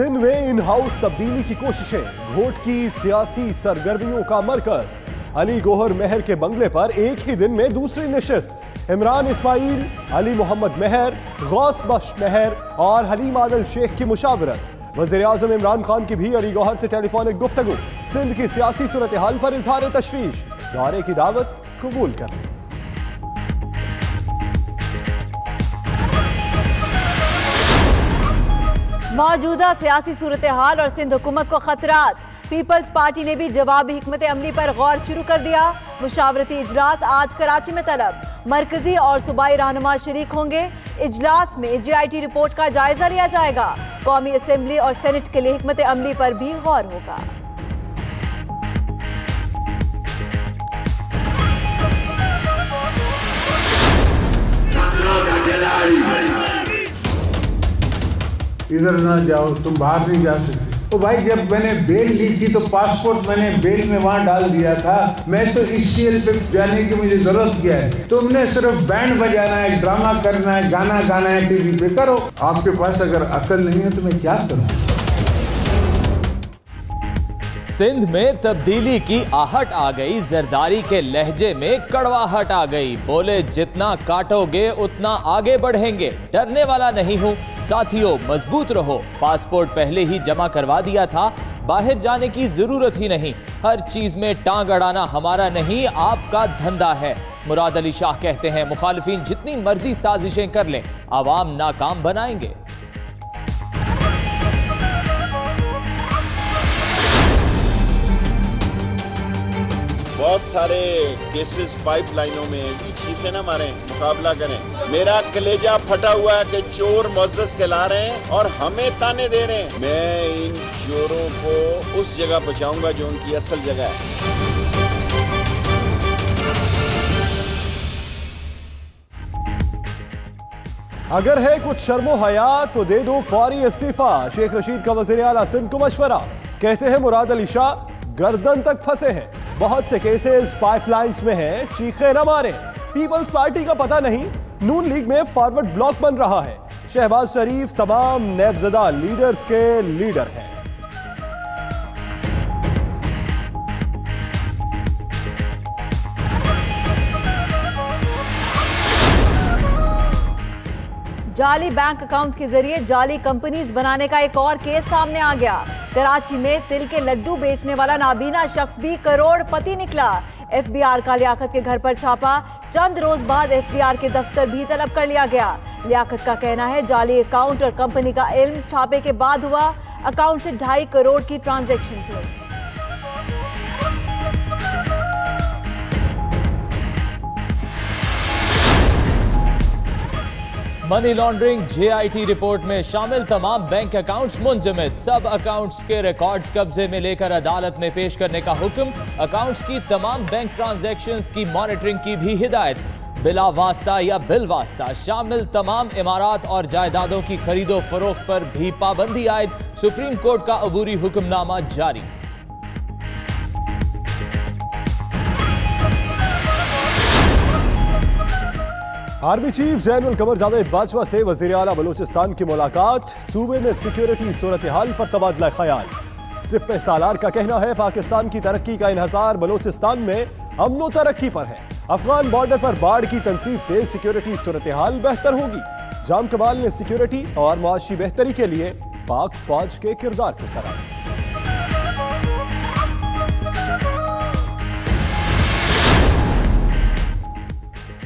सिंध में in house तब्दीली की कोशिशें, घोट की सियासी सरगर्मियों का मरकज। अली गोहर मेहर के बंगले पर एक ही दिन में दूसरी नशिस्त। इमरान इस्माइल, अली मोहम्मद मेहर, गौस बख्श मेहर और हलीम आदल शेख की मुशावरत। वज़ीर आज़म इमरान खान की भी अली गौहर से टेलीफोनिक गुफ्तगू। सिंध की सियासी सूरत हाल पर इजहार तशवीश, दौरे की दावत कबूल कर ली। मौजूदा सियासी सूरत हाल और सिंध हुकूमत को खतरात। पीपल्स पार्टी ने भी जवाबी हिकमत अमली पर गौर शुरू कर दिया। मुशावरती इजलास आज कराची में तलब। मरकजी और सूबाई रहनुमा शरीक होंगे। इजलास में JIT रिपोर्ट का जायजा लिया जाएगा। कौमी असेंबली और सेनेट के लिए हिकमत अमली पर भी गौर होगा। इधर ना जाओ, तुम बाहर नहीं जा सकते। तो भाई जब मैंने बेल ली थी तो पासपोर्ट मैंने बेल में वहाँ डाल दिया था। मैं तो इस सीएल पे जाने की मुझे जरूरत क्या है? तुमने सिर्फ बैंड बजाना है, ड्रामा करना है, गाना गाना है, टीवी पे करो। आपके पास अगर अकल नहीं है तो मैं क्या करूँ? सिंध में तब्दीली की आहट आ गई, जरदारी के लहजे में कड़वाहट आ गई। बोले जितना काटोगे उतना आगे बढ़ेंगे, डरने वाला नहीं हूं। साथियों मजबूत रहो, पासपोर्ट पहले ही जमा करवा दिया था, बाहर जाने की जरूरत ही नहीं। हर चीज में टांग अड़ाना हमारा नहीं, आपका धंधा है। मुराद अली शाह कहते हैं मुखालिफिन जितनी मर्जी साजिशें कर लें, आवाम नाकाम बनाएंगे। बहुत सारे केसेस पाइपलाइनों में भी, चीखें ना मारें, मुकाबला करें। मेरा कलेजा फटा हुआ है कि चोर मुअज़्ज़ज़ कहला रहे हैं और हमें ताने दे रहे हैं। मैं इन चोरों को उस जगह पहुंचाऊंगा जो उनकी असल जगह है। अगर है कुछ शर्मो हया तो दे दो फौरी इस्तीफा। शेख रशीद का वज़ीर आला सिंध को मशवरा। कहते हैं मुराद अली शाह गर्दन तक फंसे हैं, बहुत से केसेस पाइपलाइंस में हैं, चीखे न मारें। पीपल्स पार्टी का पता नहीं, नून लीग में फॉरवर्ड ब्लॉक बन रहा है। शहबाज शरीफ तमाम नैबज़दा लीडर्स के लीडर हैं। जाली बैंक अकाउंट के जरिए जाली कंपनीज बनाने का एक और केस सामने आ गया। कराची में तिल के लड्डू बेचने वाला नाबीना शख्स भी करोड़पति निकला। FBR का लियाकत के घर पर छापा। चंद रोज बाद FBR के दफ्तर भी तलब कर लिया गया। लियाकत का कहना है जाली अकाउंट और कंपनी का इल्म छापे के बाद हुआ। अकाउंट से 2.5 करोड़ की ट्रांजैक्शन हुई। मनी लॉन्ड्रिंग JIT रिपोर्ट में शामिल तमाम बैंक अकाउंट्स मुंजमद। सब अकाउंट्स के रिकॉर्ड्स कब्जे में लेकर अदालत में पेश करने का हुक्म। अकाउंट्स की तमाम बैंक ट्रांजैक्शंस की मॉनिटरिंग की भी हिदायत। बिला वास्ता या बिल वास्ता शामिल तमाम इमारात और जायदादों की खरीदो फरोख्त पर भी पाबंदी आयद। सुप्रीम कोर्ट का अबूरी हुक्मनामा जारी। Army chief general Qamar Javed Bajwa से वज़ीर आला बलूचिस्तान की मुलाकात। सूबे में सिक्योरिटी सूरत हाल पर तबादला ख्याल। सिपह सालार का कहना है पाकिस्तान की तरक्की का इन्हसार बलूचिस्तान में अमन व तरक्की पर है। अफगान बॉर्डर पर बाढ़ की तनसीब से सिक्योरिटी सूरत हाल बेहतर होगी। जाम कमाल ने सिक्योरिटी और मुआशी बेहतरी के लिए पाक फौज के किरदार को सराहा।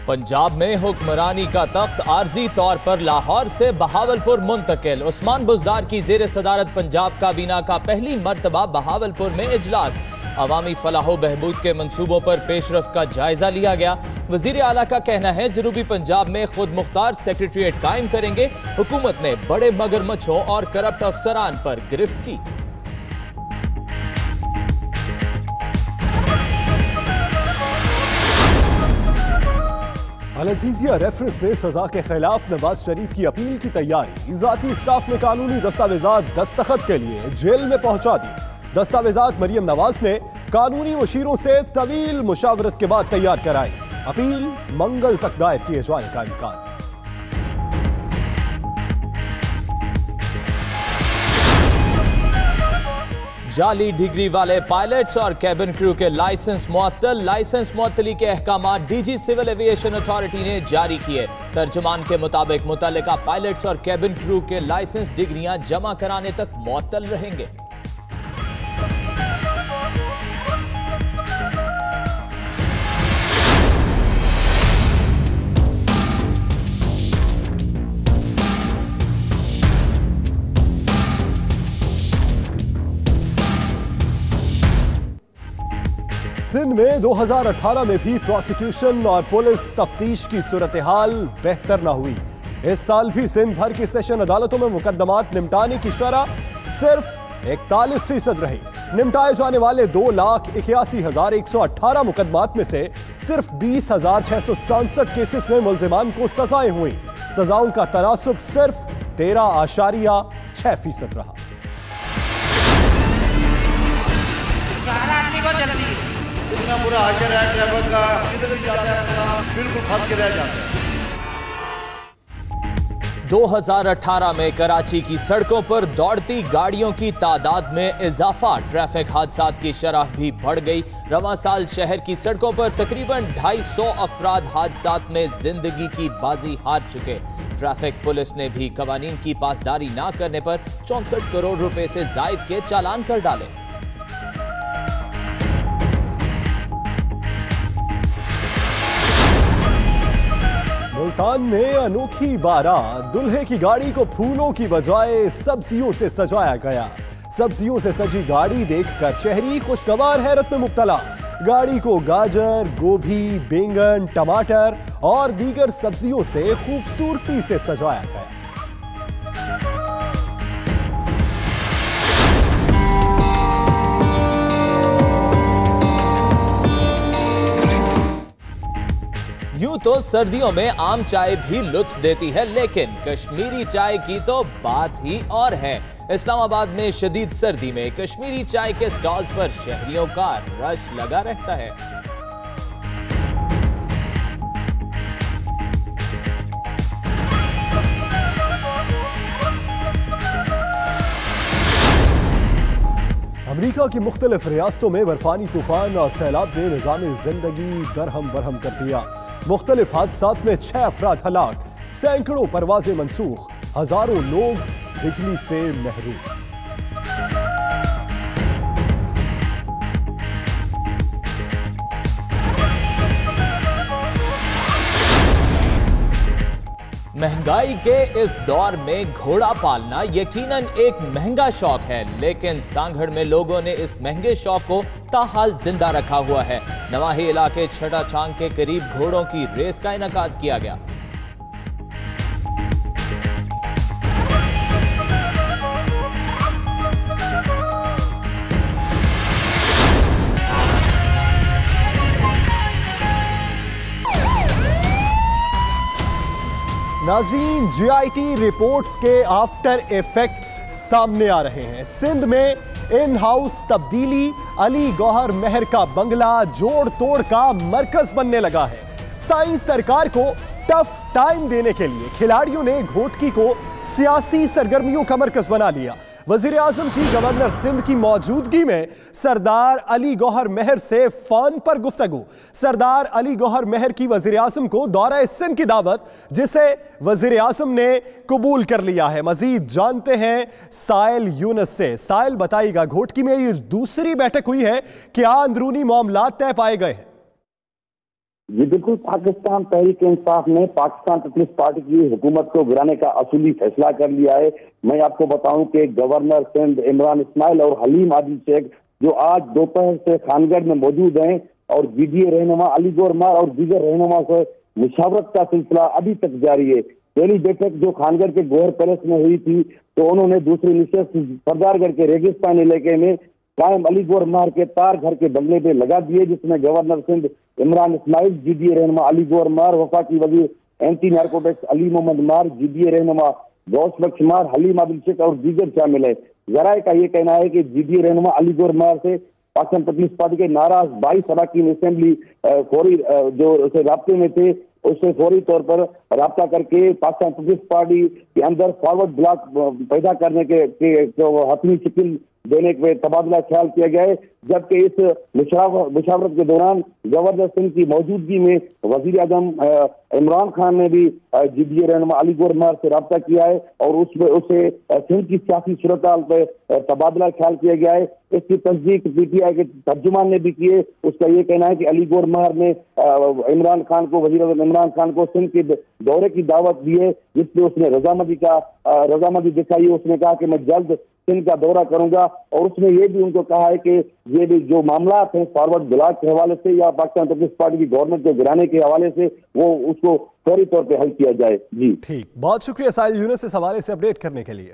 पंजाब में हुक्मरानी का तख्त आर्जी तौर पर लाहौर से बहावलपुर मुंतकिल। उस्मान बुज़दार की ज़ेर सदारत पंजाब काबीना का पहली मर्तबा बहावलपुर में इजलास। अवामी फलाहो बहबूद के मंसूबों पर पेशरफ्त का जायजा लिया गया। वज़ीर आला का कहना है जनूबी पंजाब में खुद मुख्तार सेक्रेटरीट कायम करेंगे। हुकूमत ने बड़े मगरमच्छों और करप्ट अफसरान पर गिरफ्त की। अल-अज़ीज़िया रेफरेंस में सजा के खिलाफ नवाज शरीफ की अपील की तैयारी। ज़ाती स्टाफ ने कानूनी दस्तावेजात दस्तखत के लिए जेल में पहुंचा दी। दस्तावेजात मरियम नवाज ने कानूनी मुशीरों से तवील मुशावरत के बाद तैयार कराई। अपील मंगल तक दायर किए जाने का इम्कान। जाली डिग्री वाले पायलट्स और कैबिन क्रू के लाइसेंस मुअत्तल। लाइसेंस मुअत्तली के अहकाम डीजी सिविल एविएशन अथॉरिटी ने जारी किए। तर्जुमान के मुताबिक मुतल्लिका पायलट्स और कैबिन क्रू के लाइसेंस डिग्रियां जमा कराने तक मुअत्तल रहेंगे। सिंध में 2018 में भी प्रोसिक्यूशन और पुलिस तफ्तीश की सूरत हाल बेहतर न हुई। इस साल भी सिंध भर की सेशन अदालतों में मुकदमात निपटाने की शरह सिर्फ 41% रही। निपटाए जाने वाले 2,81,118 मुकदमात में से सिर्फ 20,664 केसेस में मुल्जिमान को सजाएं हुई। सजाओं का तनासुब सिर्फ 13.6% रहा। इतना बुरा हाजर है ड्राइवर का, किधर जाता है बिल्कुल फंस के रह जाता है। 2018 में कराची की सड़कों पर दौड़ती गाड़ियों की तादाद में इजाफा। ट्रैफिक हादसात की शरह भी बढ़ गई। रवां साल शहर की सड़कों पर तकरीबन 250 अफराद हादसात में जिंदगी की बाजी हार चुके। ट्रैफिक पुलिस ने भी कवानीन की पासदारी ना करने पर 64 करोड़ रुपए से जायद के चालान कर डाले। मुल्तान में अनोखी बारात, दूल्हे की गाड़ी को फूलों की बजाय सब्जियों से सजाया गया। सब्जियों से सजी गाड़ी देखकर शहरी खुशगवार हैरत में मुब्तला। गाड़ी को गाजर, गोभी, बैंगन, टमाटर और दीगर सब्जियों से खूबसूरती से सजाया गया। यूं तो सर्दियों में आम चाय भी लुत्फ देती है, लेकिन कश्मीरी चाय की तो बात ही और है। इस्लामाबाद में शदीद सर्दी में कश्मीरी चाय के स्टॉल्स पर शहरियों का रश लगा रहता है। अमेरिका की मुख्तलिफ रियासतों में बर्फानी तूफान और सैलाब ने निज़ाम जिंदगी दरहम बरहम कर दिया। मुख्तलिफ हादसात में 6 अफराद हलाक, सैकड़ों परवाजें मनसूख, हजारों लोग बिजली से महरूम। महंगाई के इस दौर में घोड़ा पालना यकीनन एक महंगा शौक है, लेकिन सांगढ़ में लोगों ने इस महंगे शौक को ताहाल जिंदा रखा हुआ है। नवाही इलाके छठा छांग के करीब घोड़ों की रेस का इनेकाद किया गया। नाज़रीन, जीआईटी रिपोर्ट्स के आफ्टर इफेक्ट्स सामने आ रहे हैं। सिंध में इन हाउस तब्दीली अली गौहर मेहर का बंगला जोड़ तोड़ का मरकज बनने लगा है। साइंस सरकार को टफ टाइम देने के लिए खिलाड़ियों ने घोटकी को सियासी सरगर्मियों का मरकज बना लिया। वजीर आजम की गवर्नर सिंध की मौजूदगी में सरदार अली गौहर मेहर से फोन पर गुफ्तगू। सरदार अली गौहर मेहर की वजीर आजम को दौरा सिंध की दावत, जिसे वजीर आजम ने कबूल कर लिया है। मजीद जानते हैं साइल यूनस से। साइल, बताइएगा, घोटकी में ये दूसरी बैठक हुई है, क्या अंदरूनी मामलात तय पाए गए हैं? जी बिल्कुल, पाकिस्तान तहरीक इंसाफ ने पाकिस्तान पीपल्स पार्टी की हुकूमत को गिराने का असूली फैसला कर लिया है। मैं आपको बताऊं कि गवर्नर सिंध इमरान इस्माइल और हलीम आदिल शेख जो आज दोपहर से खानगढ़ में मौजूद हैं और बीडीए रहनुमा अली गौहर मेहर और दीगर रहनुमा से मुशावरत का सिलसिला अभी तक जारी है। पहली बैठक जो खानगढ़ के गौहर पैलेस में हुई थी, तो उन्होंने दूसरी निशस्त सरदारगढ़ के रेगिस्तान इलाके में कायम अली गौहर मेहर के तार घर के बंगले पे लगा दिए, जिसमें गवर्नर सिंध इमरान इस्माइल, जीडीए रहनुमा अली गौहर मेहर, वफाकी वजीर एंटी नार्कोटिक्स अली मोहम्मद मेहर, जीडीए रहनुमा गौस बख्श मेहर, हलीम आदिल शेख और दीगर शामिल है। जराये का ये कहना है कि जीडीए रहनुमा अली गौहर मेहर से पाकिस्तान पीपल्स पार्टी के नाराज 22 अरकान असेंबली फौरी जो उसे राब्ते में थे, उससे फौरी तौर पर राब्ता करके पाकिस्तान पीपल्स पार्टी के अंदर फॉरवर्ड ब्लॉक पैदा करने के हतमी शक्ल देने पे तबादला ख्याल किया गया है। जबकि इस मुशावरत के दौरान गवर्नर सिंध की मौजूदगी में वजीर आजम इमरान खान ने भी जीडीए रहनुमा अली गौहर महर से रब्ता किया है और उसे सिंध की सियासी सूरत-हाल पर तबादला ख्याल किया गया है। इसकी तस्दीक पीटीआई के तर्जुमान ने भी की है। उसका ये कहना है कि अली गौहर महर ने इमरान खान को, वजीर आजम इमरान खान को सिंध के दौरे की दावत दी है, जिसपे उसने रजामंदी दिखाई है। उसने कहा कि मैं जल्द सिंध का दौरा करूंगा और उसने ये भी उनको कहा है कि ये भी जो मामला हैं फॉरवर्ड ब्लॉक के हवाले से या पाकिस्तान पीपल्स पार्टी की गवर्नमेंट को गिराने के हवाले से वो उसको फौरी तौर पे हल किया जाए। जी ठीक, बहुत शुक्रिया साहिल यूनुस इस हवाले से अपडेट करने के लिए।